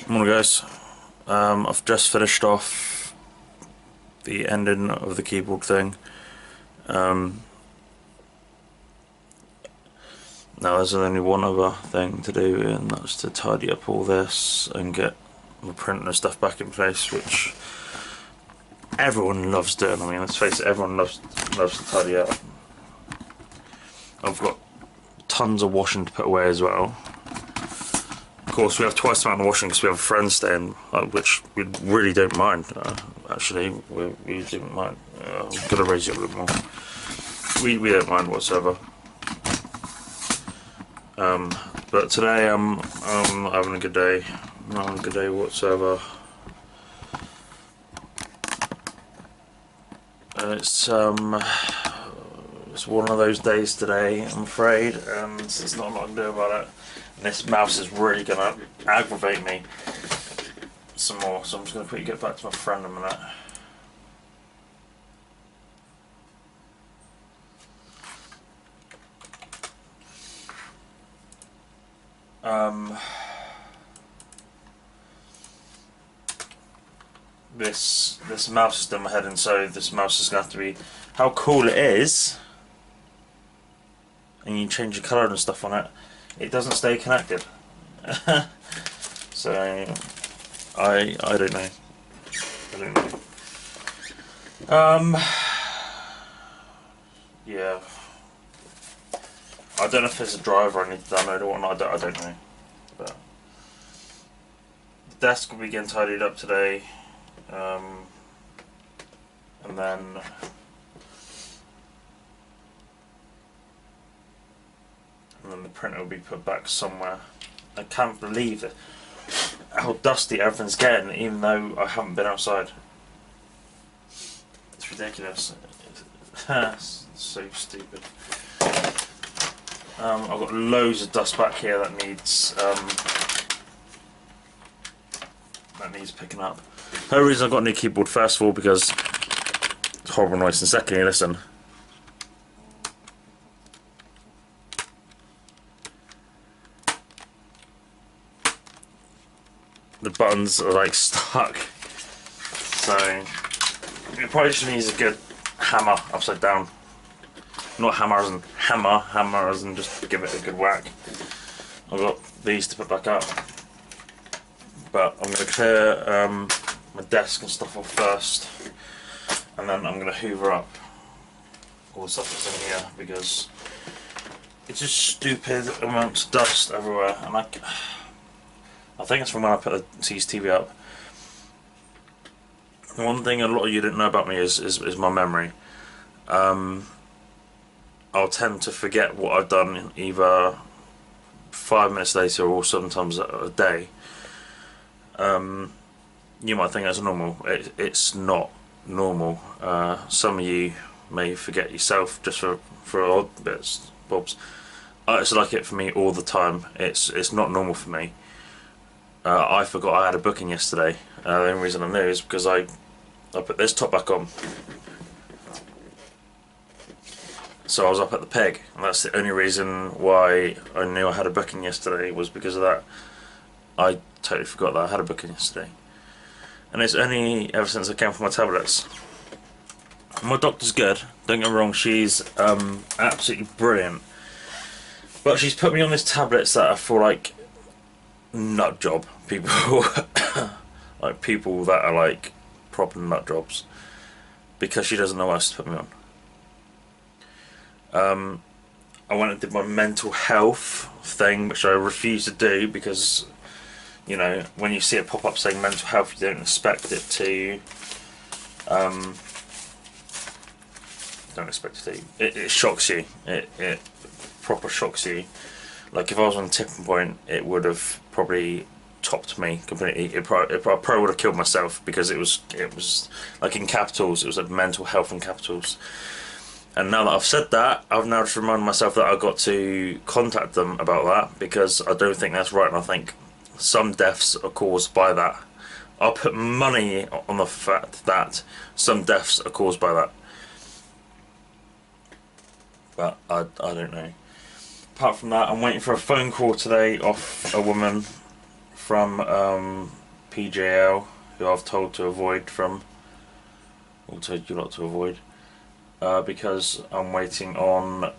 Morning guys, I've just finished off the ending of the keyboard thing. Um, Now there's only one other thing to do, and that's to tidy up all this and get the printer stuff back in place, which everyone loves doing. I mean, let's face it, everyone loves to tidy up. I've got tons of washing to put away as well. Of course, we have twice the amount of washing because we have a friend staying, which we really don't mind. Actually, we didn't mind. I'm gonna raise it a bit more. We don't mind whatsoever. But today I'm having a good day. I'm having a good day whatsoever. It's one of those days today, I'm afraid, and there's not a lot I can do about it. And this mouse is really gonna aggravate me some more, so I'm just gonna get back to my friend in a minute. This mouse has done my head in, so this mouse is gonna have to be how cool it is, and you change the colour and stuff on it. It doesn't stay connected. So I don't know. I don't know. Yeah. I don't know if there's a driver I need to download or not. I don't know. But the desk will be getting tidied up today, and then the printer will be put back somewhere. I can't believe it, how dusty everything's getting, even though I haven't been outside. It's ridiculous. It's so stupid. I've got loads of dust back here that needs picking up. The only reason I've got a new keyboard, first of all, because it's horrible noise, and secondly, listen. The buttons are like stuck, so it probably just needs a good hammer upside down. Not hammer as in hammer as in just give it a good whack. I've got these to put back up, but I'm going to clear my desk and stuff off first, and then I'm going to hoover up all the stuff that's in here, because it's just stupid amounts of dust everywhere, and I think it's from when I put the CCTV up. One thing a lot of you didn't know about me is my memory. I'll tend to forget what I've done either 5 minutes later or sometimes a day. You might think that's normal. It's not normal. Some of you may forget yourself just for odd bits, bobs. It's like it for me all the time. It's not normal for me. I forgot I had a booking yesterday. The only reason I knew is because I put this top back on. So I was up at the Peg, and that's the only reason why I knew I had a booking yesterday, was because of that. I totally forgot that I had a booking yesterday. And it's only ever since I came for my tablets. My doctor's good, don't get me wrong, she's absolutely brilliant. But she's put me on these tablets that are for like nut job people. Like people that are like proper nut jobs, because she doesn't know what else to put me on. I went and did my mental health thing, which I refuse to do, because, you know, when you see it pop up saying mental health, you don't expect it to, it shocks you. It proper shocks you. Like, if I was on a tipping point, it would have probably topped me completely. I probably would have killed myself, because it was like in capitals, it was like mental health in capitals. And now that I've said that, I've now just reminded myself that I've got to contact them about that, because I don't think that's right, and I think some deaths are caused by that. I'll put money on the fact that some deaths are caused by that. But I don't know. Apart from that, I'm waiting for a phone call today off a woman from PJL, who I've told to avoid from, or told you not to avoid, because I'm waiting on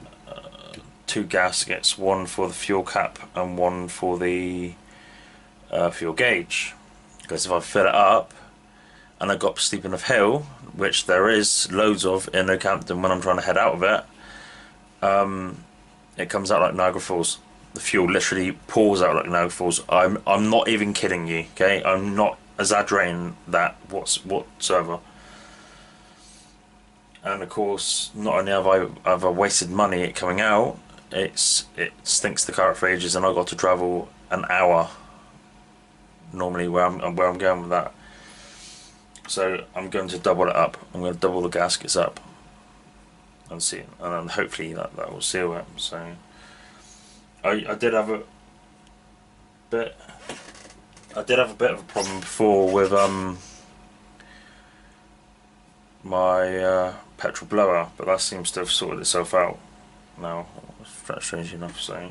2 gaskets, one for the fuel cap and one for the fuel gauge. Because if I fill it up and I got up steep enough hill, which there is loads of in Oakhampton when I'm trying to head out of it, it comes out like Niagara Falls. The fuel literally pours out like Niagara Falls. I'm not even kidding you, okay? I'm not exaggerating that whatsoever. And of course, not only have I wasted money it coming out, it stinks the car up for ages, and I got to travel an hour normally where I'm going with that. So I'm going to double it up. I'm going to double the gaskets up and see, and then hopefully that will seal it. So I did have a bit of a problem before with my petrol blower, but that seems to have sorted itself out now, strange enough. So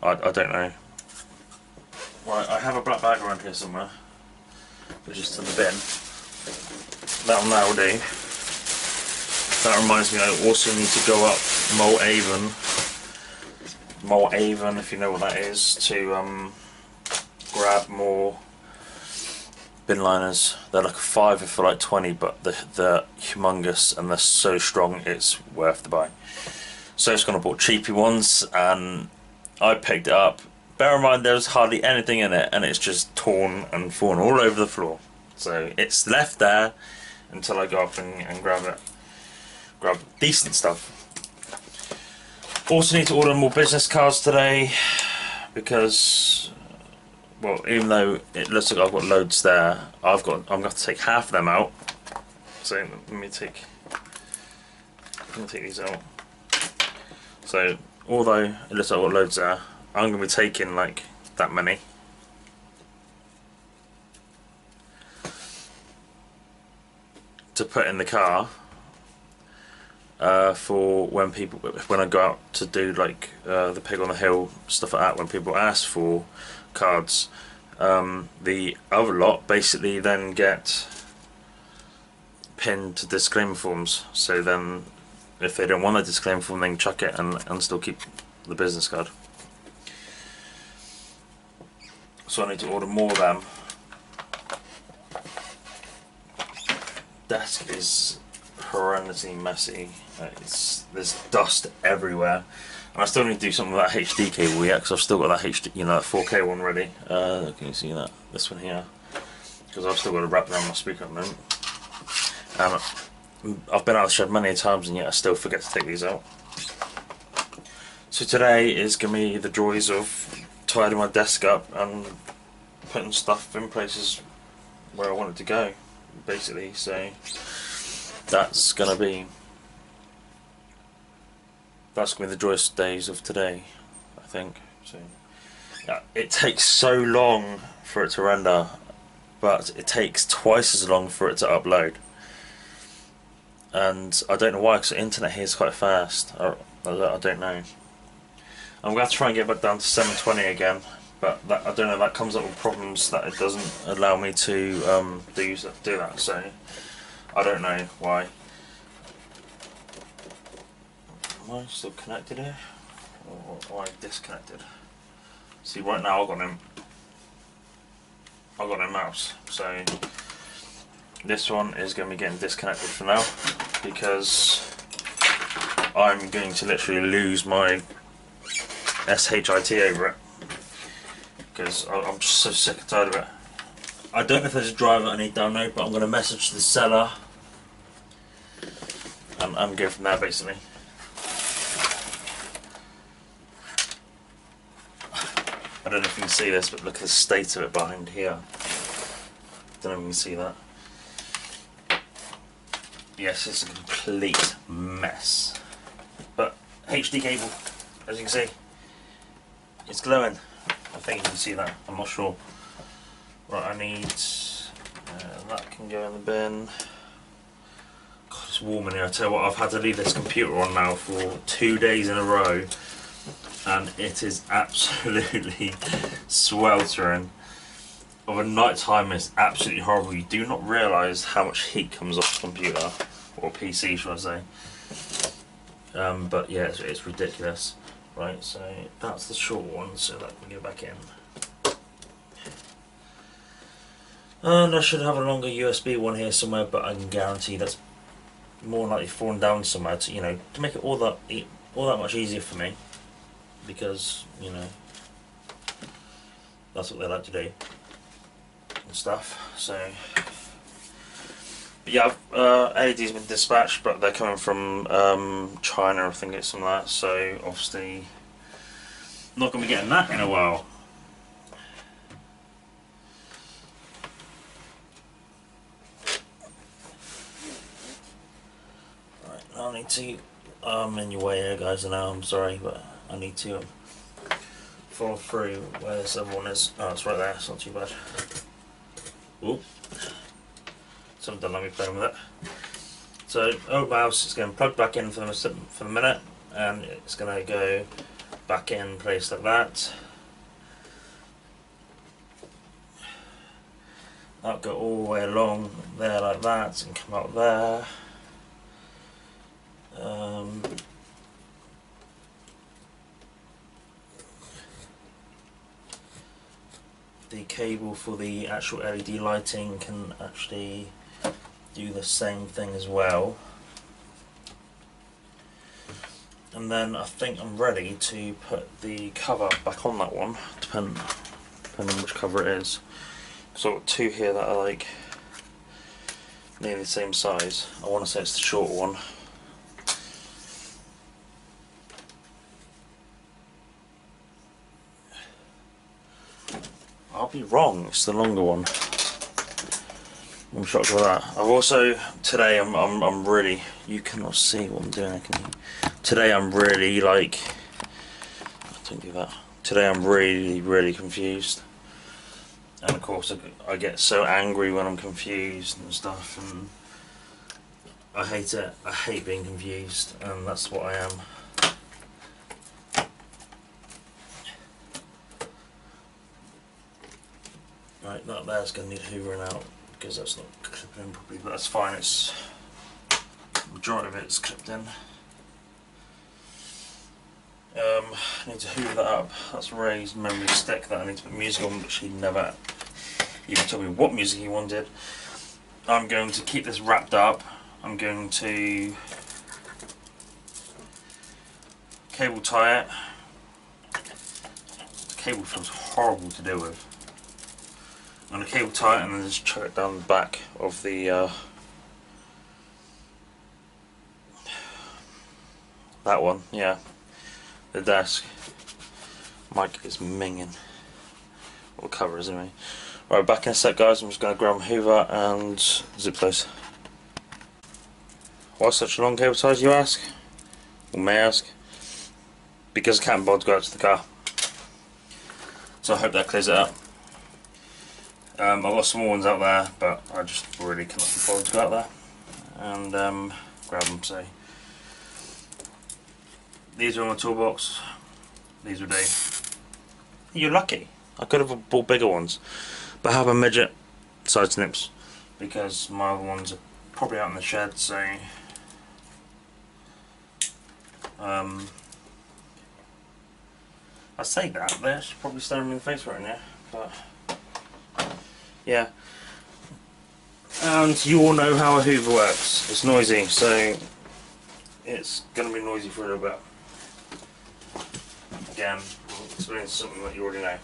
I don't know. Right, I have a black bag around here somewhere, which is in the bin. That'll now do. That reminds me, I also need to go up Mole Avon, if you know what that is, to grab more bin liners. They're like a £5 for like 20, but they're humongous and they're so strong it's worth the buy. So it's gonna bought cheapy ones, and I picked it up. Bear in mind there's hardly anything in it, and it's just torn and fallen all over the floor. So it's left there until I go up and grab it. Grab decent stuff. Also need to order more business cards today, because, well, even though it looks like I've got loads there, I'm going to have to take half of them out. So let me take these out. So although it looks like I've got loads there, I'm going to be taking like that many. To put in the car for when I go out to do like the pig on the hill, stuff like that, when people ask for cards. The other lot basically then get pinned to disclaimer forms, so then if they don't want a disclaimer form, they can chuck it and still keep the business card. So I need to order more of them. Desk is horrendously messy. There's dust everywhere, and I still need to do something with that HD cable yet, because I've still got that HD, that 4K one ready. Can you see that? This one here, because I've still got to wrap around my speaker at the moment. I've been out of the shed many times, and yet I still forget to take these out. So today is gonna be the joys of tidying my desk up and putting stuff in places where I want it to go, basically. So that's gonna be the joyous days of today, I think. So yeah, it takes so long for it to render, but it takes twice as long for it to upload. And I don't know why, because the internet here is quite fast. I don't know. I'm going to try and get back down to 720 again, but I don't know, that comes up with problems that it doesn't allow me to do that, so I don't know why. Am I still connected here? Or am I disconnected? See, right now I've got no mouse, so this one is going to be getting disconnected for now, because I'm going to literally lose my SHIT over it, because I'm just so sick and tired of it. I don't know if there's a driver I need to download, but I'm going to message the seller and go from there, basically. I don't know if you can see this, but look at the state of it behind here. Don't know if you can see that. Yes, it's a complete mess. But HD cable, as you can see, it's glowing. I think you can see that. I'm not sure. Right, I need that can go in the bin. God, it's warm in here. I tell you what, I've had to leave this computer on now for 2 days in a row and it is absolutely sweltering. Of a night time, it's absolutely horrible. You do not realise how much heat comes off the computer, or PC should I say. But yeah, it's ridiculous. Right, so that's the short one, so that can go back in. And I should have a longer USB one here somewhere, but I can guarantee that's more likely falling down somewhere to, you know, to make it all that much easier for me, because, you know, that's what they like to do and stuff. So but yeah, LED's been dispatched, but they're coming from China, I think it's something like that, so obviously not going to be getting that in a while. Right, I need to, I'm in your way here guys, I know, I'm sorry, but I need to follow through where this other one is. Oh, it's right there, it's not too bad. Ooh. Something don't let me play with it. So, old mouse is going to plug back in for the minute, and it's going to go back in place like that. That'll go all the way along there like that and come out there. The cable for the actual LED lighting can actually do the same thing as well. And then I think I'm ready to put the cover back on that one, depending on which cover it is. So I've got two here that are like nearly the same size. I want to say it's the short one. I'll be wrong, it's the longer one. I'm shocked by that. I've also, today I'm really, you cannot see what I'm doing, can you? Today I'm really like, don't do that. Today I'm really confused. And of course I get so angry when I'm confused and stuff, and I hate it. I hate being confused, and that's what I am. Right, that there's going to need hoovering out because that's not clipping in properly, but that's fine. It's the majority of it's clipped in. I need to hoover that up. That's Ray's memory stick that I need to put music on, which he never even told me what music he wanted. I'm going to keep this wrapped up. I'm going to cable tie it. The cable feels horrible to deal with. I'm going to cable tie it and then just chuck it down the back of the that one, yeah, the desk. Mike is minging. Or the cover is anyway. Right, back in a sec guys, I'm just going to grab my hoover and zip close. Why such a long cable tie, you ask? Or may I ask? Because I can't bother to go out to the car. So I hope that clears it up. I've got small ones out there, but I just really cannot be bothered to go out there and grab them. So these are on my toolbox. These would do. You're lucky. I could have bought bigger ones, but I have a midget side snips because my other ones are probably out in the shed. So I say that they're probably staring me in the face right now, but. Yeah, and you all know how a hoover works. It's noisy, so it's going to be noisy for a little bit. Again, I'll explain something that you already know.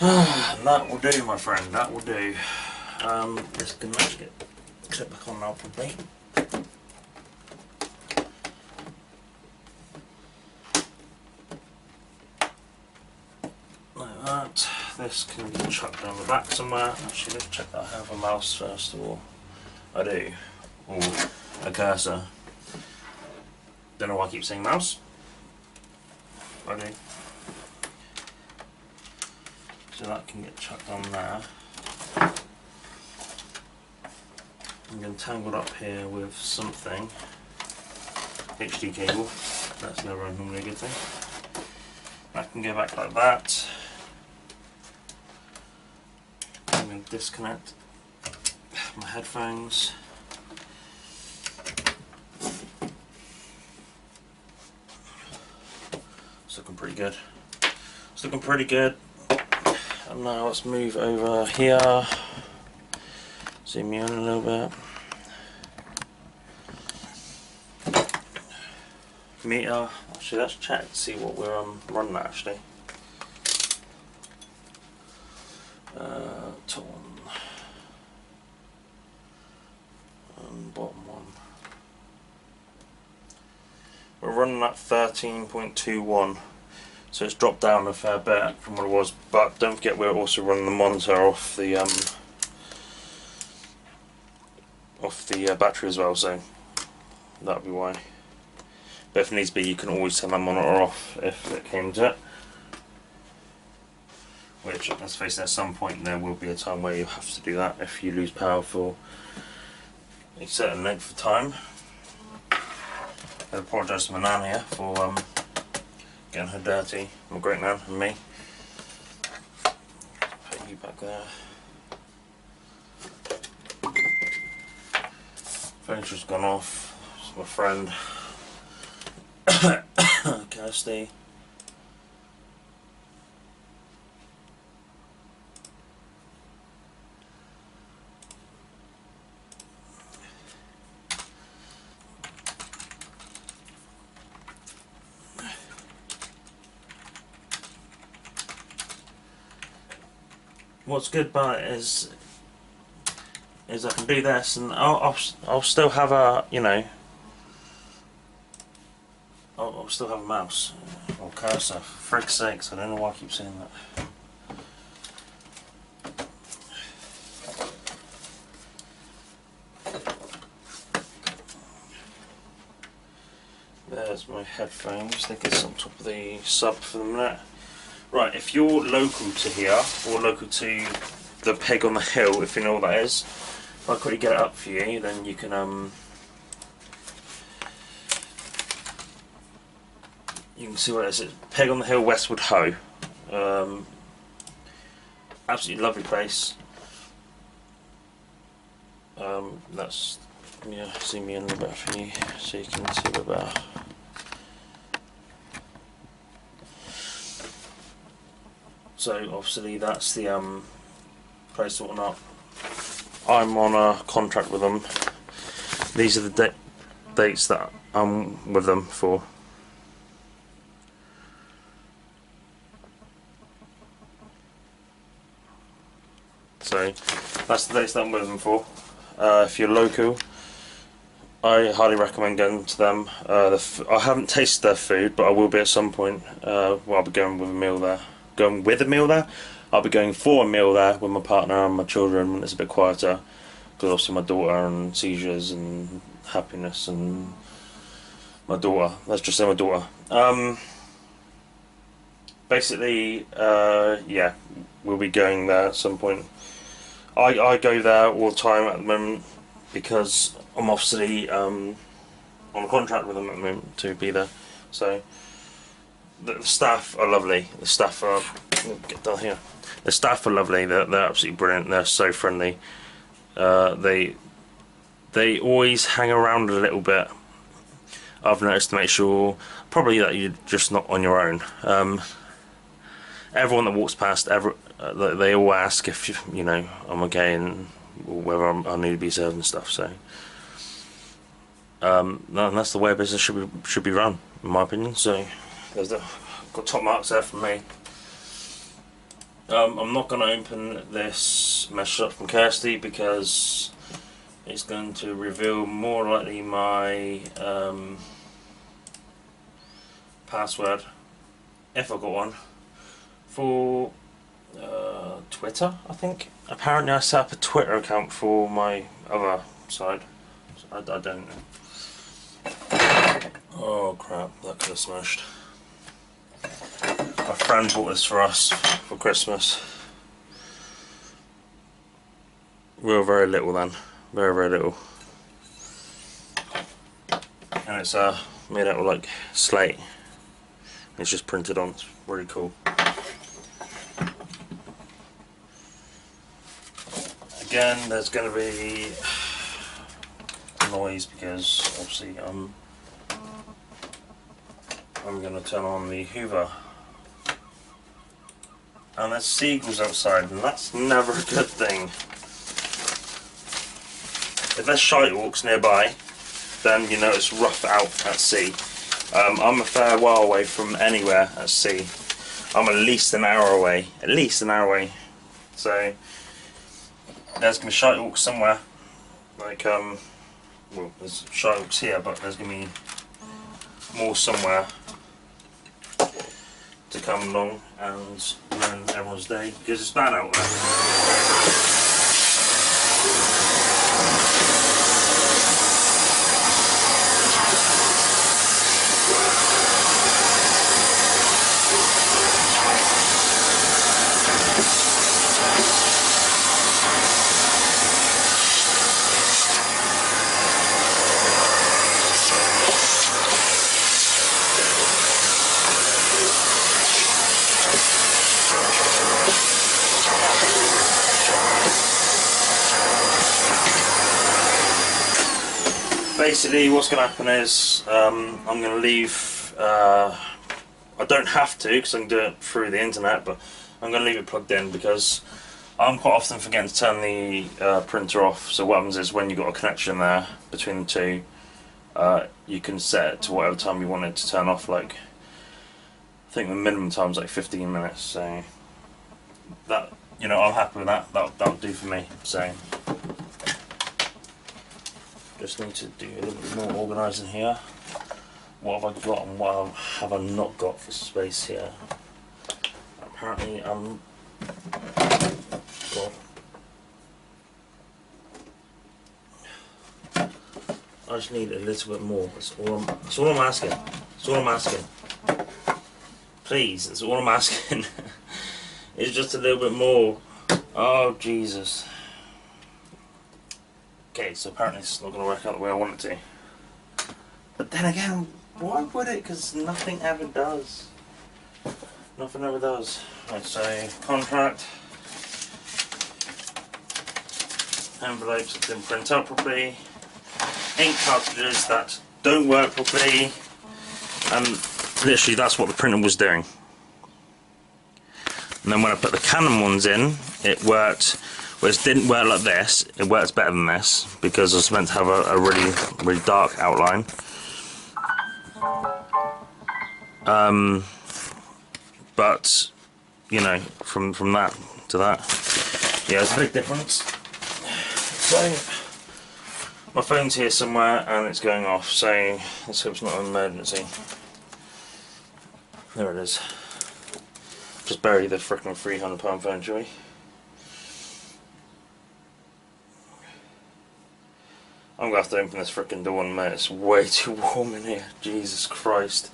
And that will do, my friend, that will do. This can actually get clip back on now probably. Like that. This can be chucked down the back somewhere. Actually, let's check that I have a mouse first of all. I do. Or a cursor. Don't know why I keep saying mouse. I do. So that can get chucked on there. I'm going tangled up here with something. HD cable. That's never normally a good thing. That can go back like that. I'm going to disconnect my headphones. It's looking pretty good. It's looking pretty good. And now let's move over here. Zoom in a little bit. Meter. Actually, let's check to see what we're running at actually. Top one and bottom one. We're running at 13.21, so it's dropped down a fair bit from what it was. But don't forget, we're also running the monitor off the battery as well, so that'll be why. But if it needs to be, you can always turn that monitor off if it came to it. Which, let's face it, at some point there will be a time where you have to do that if you lose power for a certain length of time. I apologise to my nan here for getting her dirty, my great nan and me. Put you back there. Furniture's gone off. It's my friend Kirsty. What's good about it is I can do this, and I'll still have a, you know, I'll still have a mouse or cursor. For frick's sakes, I don't know why I keep saying that. There's my headphones. I think it's on top of the sub for the minute. Right, if you're local to here, or local to the Peg on the Hill, if you know what that is, if I quickly get it up for you, then you can see what it is. It's Peg on the Hill, Westwood Ho. Absolutely lovely place. That's, yeah, zoom me in a little bit for you so you can see a bit better. So obviously that's the place to whatnot. I'm on a contract with them. These are the dates that I'm with them for. So that's the dates that I'm with them for. If you're local, I highly recommend going to them. I haven't tasted their food, but I will be at some point. Well, I'll be going with a meal there. I'll be going for a meal there with my partner and my children when it's a bit quieter, because obviously my daughter and seizures and happiness and my daughter. Let's just say my daughter. Basically, yeah, we'll be going there at some point. I go there all the time at the moment because I'm obviously on a contract with them at the moment to be there. So the staff are lovely. The staff are get down here. The staff are lovely. They're absolutely brilliant. They're so friendly. They always hang around a little bit. I've noticed, to make sure probably that you're just not on your own. Everyone that walks past, they all ask if you know I'm okay and whether I need to be served and stuff. So and that's the way a business should be run, in my opinion. So there's got top marks there from me. I'm not going to open this message up from Kirsty because it's going to reveal more likely my password, if I got one, for Twitter, I think. Apparently I set up a Twitter account for my other side. So I don't know. Oh crap, that could have smashed. My friend bought this for us for Christmas. We were very little then. Very, very little. And it's made out of like slate. It's just printed on. It's really cool. Again, there's going to be noise because obviously I'm going to turn on the Hoover. And there's seagulls outside, and that's never a good thing. If there's shitehawks nearby, then you know it's rough out at sea. I'm a fair while away from anywhere at sea. I'm at least an hour away. At least an hour away. So there's gonna be shitehawks somewhere. Like well, there's shitehawks here, but there's gonna be more somewhere to come along and ruin everyone's day because it's bad out there. Basically what's going to happen is I'm going to leave, I don't have to because I can do it through the internet, but I'm going to leave it plugged in because I'm quite often forgetting to turn the printer off. So what happens is when you've got a connection there between the two, you can set it to whatever time you want it to turn off. Like I think the minimum time is like 15 minutes, so that, you know, I'm happy with that. That'll do for me. So just need to do a little bit more organising here. What have I got and what have I not got for space here? Apparently God. I just need a little bit more. That's all I'm asking. That's all I'm asking. Please, that's all I'm asking. It's just a little bit more. Oh Jesus. Okay, so apparently it's not going to work out the way I want it to. But then again, why would it? Because nothing ever does. Nothing ever does. Right, so contract. Envelopes that didn't print out properly. Ink cartridges that don't work properly. And literally that's what the printer was doing. And then when I put the Canon ones in, it worked. Well, it didn't work like this. It works better than this because it's meant to have a really dark outline. But you know, from that to that, yeah, it's a big difference. So my phone's here somewhere and it's going off. So let's hope it's not an emergency. There it is. Just bury the frickin' £300 phone, shall we? I'm gonna have to open this frickin' door in a minute. It's way too warm in here. Jesus Christ.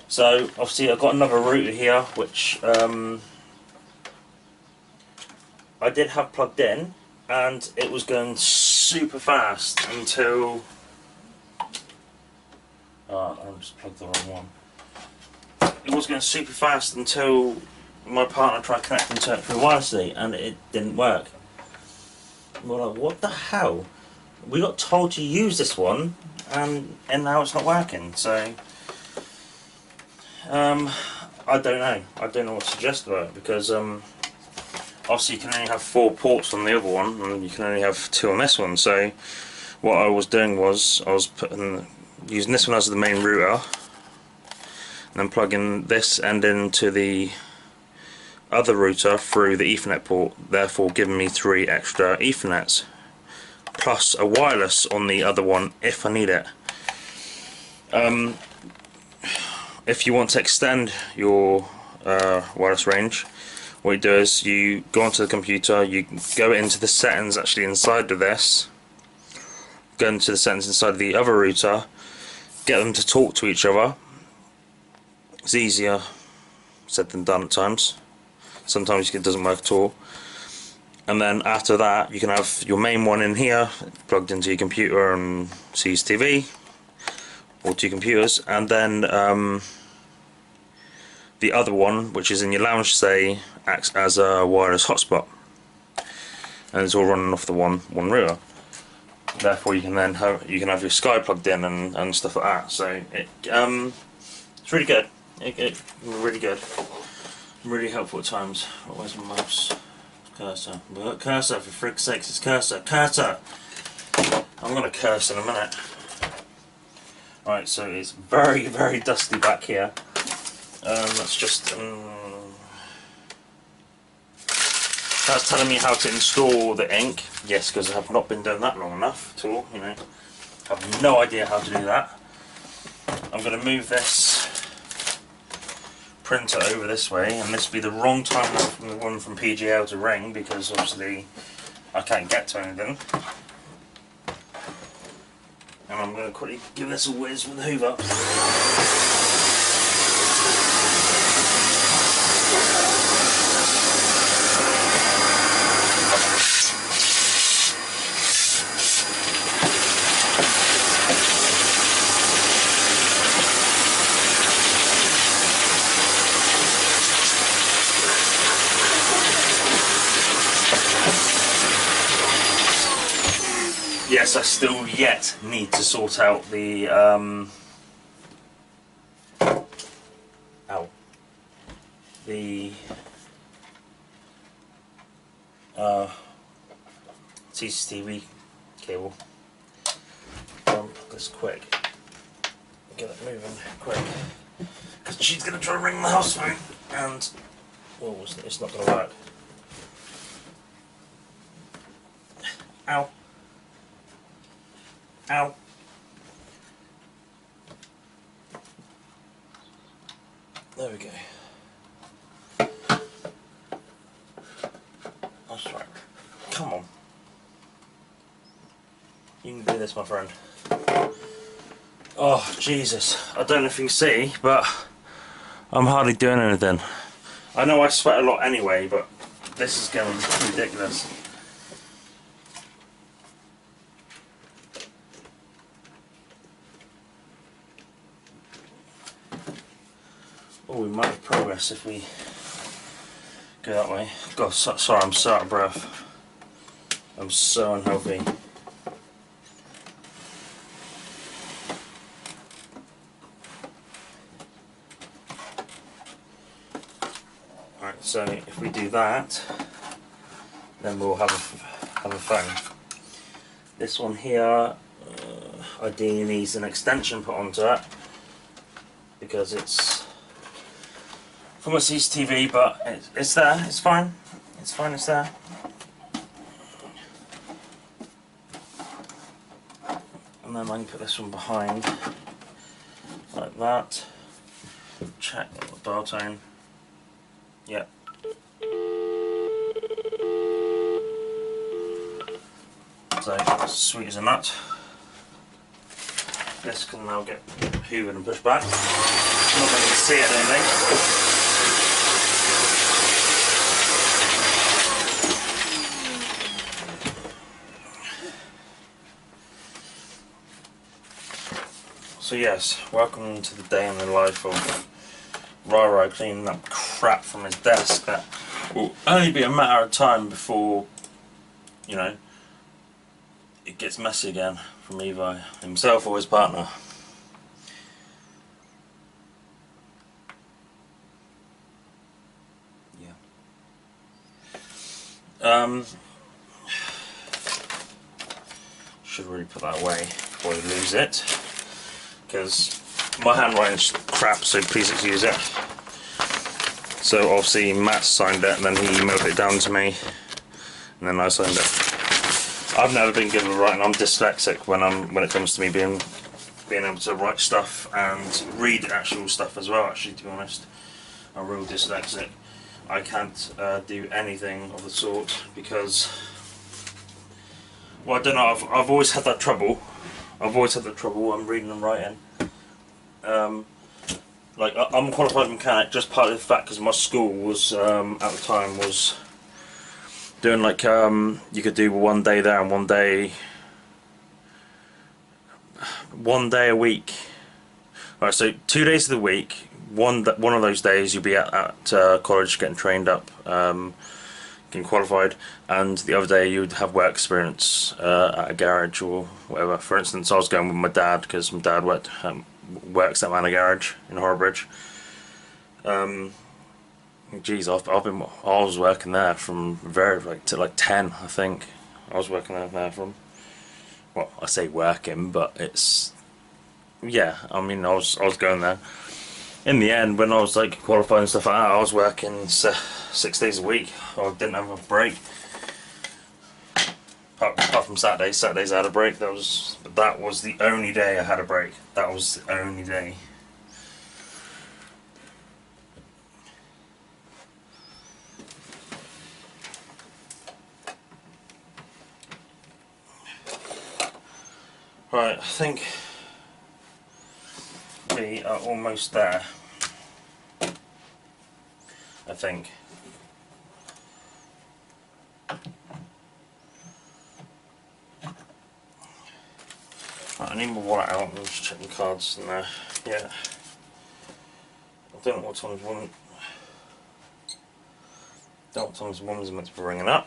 So obviously I've got another router here, which I did have plugged in, and it was going super fast until. I just plugged the wrong one. It was going super fast until my partner tried connecting to it through wirelessly, and it didn't work. We're like, what the hell? We got told to use this one, and now it's not working. So I don't know. I don't know what to suggest about it because obviously you can only have 4 ports on the other one, and you can only have 2 on this one. So what I was doing was I was using this one as the main router, and then plugging this end into the other router through the Ethernet port, therefore giving me 3 extra Ethernets, plus a wireless on the other one if I need it. If you want to extend your wireless range, what you do is you go onto the computer, you go into the settings actually inside of this, go into the settings inside of the other router, get them to talk to each other. It's easier said than done at times. Sometimes it doesn't work at all. And then after that, you can have your main one in here plugged into your computer and sees TV, or 2 computers, and then the other one, which is in your lounge, say, acts as a wireless hotspot, and it's all running off the one router. Therefore, you can then have your Sky plugged in and stuff like that. So it's really good. Really good. Really helpful at times. Where's my mouse? Cursor. Cursor, for frig's sakes, it's cursor. Cursor! I'm gonna curse in a minute. Right, so it's very, very dusty back here. That's just that's telling me how to install the ink. Yes, because I have not been doing that long enough at all. You know, I have no idea how to do that. I'm going to move this printer over this way, and this will be the wrong time from the one from PGL to ring, because obviously I can't get to anything. And I'm going to quickly give this a whiz with the hoover. Yes, I still yet need to sort out the CCTV cable. This quick. Get it moving quick. Because she's going to try and ring the house phone, and oh, it's not going to work. Ow. Ow. There we go. That's right. Come on. You can do this, my friend. Oh, Jesus. I don't know if you can see, but I'm hardly doing anything. I know I sweat a lot anyway, but this is getting ridiculous. Oh, we might have progress if we go that way. God, sorry, I'm so out of breath. I'm so unhealthy. Alright, so if we do that, then we'll have a phone. This one here, ideally needs an extension put onto it, because it's from a CCTV, but it's there, it's fine. It's fine, it's there. And then I can put this one behind, like that. Check the dial tone. Yep. So, sweet as a nut. This can now get hoovered and pushed back. Not that you can see it, I don't think. So yes, welcome to the day in the life of Raro cleaning up crap from his desk that will only be a matter of time before, you know, it gets messy again from either himself or his partner. Yeah. Should really put that away before we lose it, because my handwriting's crap, so please excuse it. So obviously Matt signed it, and then he emailed it down to me, and then I signed it. I've never been good at writing. I'm dyslexic when it comes to me being able to write stuff and read actual stuff as well. Actually, to be honest, I'm real dyslexic. I can't do anything of the sort because, well, I don't know. I've always had that trouble. I've always had that trouble when I'm reading and writing. Like I'm a qualified mechanic just partly the fact because my school was at the time was doing like you could do one day there and one day a week. Right, so 2 days of the week. One of those days you'll be at college getting trained up, getting qualified, and the other day you would have work experience at a garage or whatever. For instance, I was going with my dad because my dad works at Manor Garage in Horrobridge. Geez, I was working there from to like 10, I think. I was working there from. Well, I say working, but it's, yeah. I mean, I was going there. In the end, when I was like qualified and stuff like that, I was working 6 days a week. I didn't have a break. Apart from Saturdays. Saturdays I had a break. That was the only day I had a break. That was the only day. Right, I think we are almost there. I think. Right, I need my wallet out and just check my cards in there. Yeah. I don't know what time's one. Don't know what time's one is meant to be ringing up.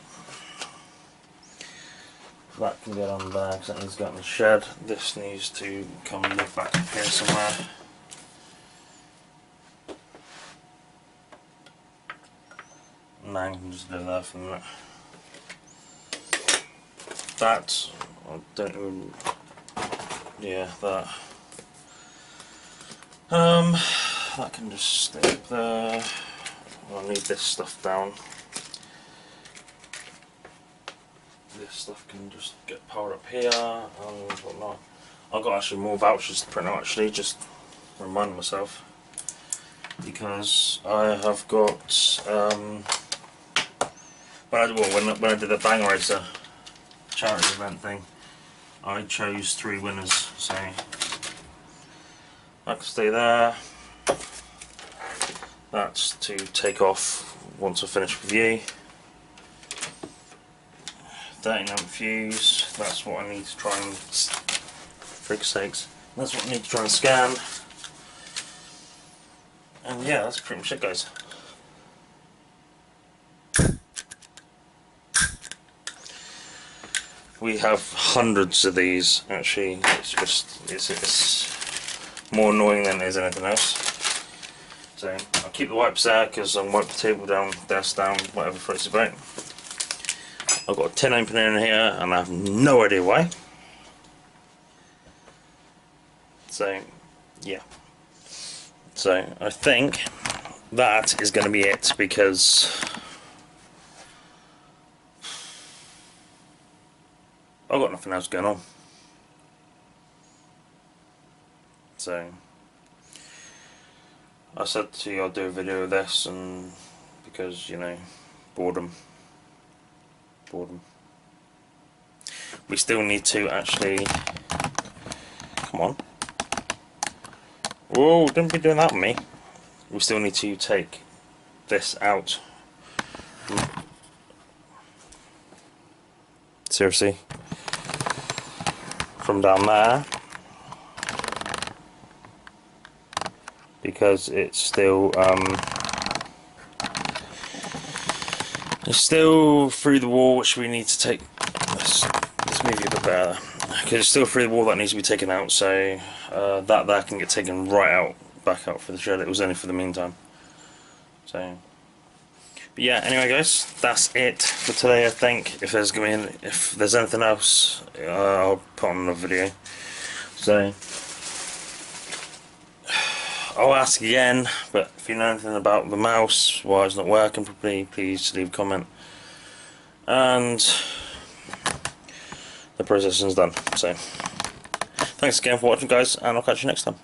That can get on there because that needs to go in the shed. This needs to come live back up here somewhere. And I can just do that from that. That, I don't even, yeah, that. That can just stay up there. I need this stuff down. This stuff can just get powered up here and whatnot. I've got actually more vouchers to print out, actually, just remind myself, because I have got when I did the Bang Racer charity event thing, I chose 3 winners, so that can stay there. That's to take off once I finish with you. 13 amp fuse, that's what I need to try and, frig's sakes, that's what I need to try and scan. And yeah, that's pretty much it, guys. We have hundreds of these, actually. It's more annoying than it is anything else. So I'll keep the wipes there because I'll wipe the table down, desk down, whatever for it's about. I've got a tin opener in here and I have no idea why. So yeah. So I think that is going to be it because I've got nothing else going on. So I said to you I'll do a video of this, and because, you know, boredom. We still need to actually, come on. Whoa, don't be doing that with me. We still need to take this out. Seriously. From down there. Because it's still through the wall, which we need to take. Let's move you a bit better, because it's still through the wall that needs to be taken out. So that can get taken right out, back out for the shed. It was only for the meantime. So, but yeah. Anyway, guys, that's it for today. I think if there's anything else, I'll put on another video. So I'll ask again, but if you know anything about the mouse, why it's not working properly, please leave a comment. And the processing's done. So thanks again for watching, guys, and I'll catch you next time.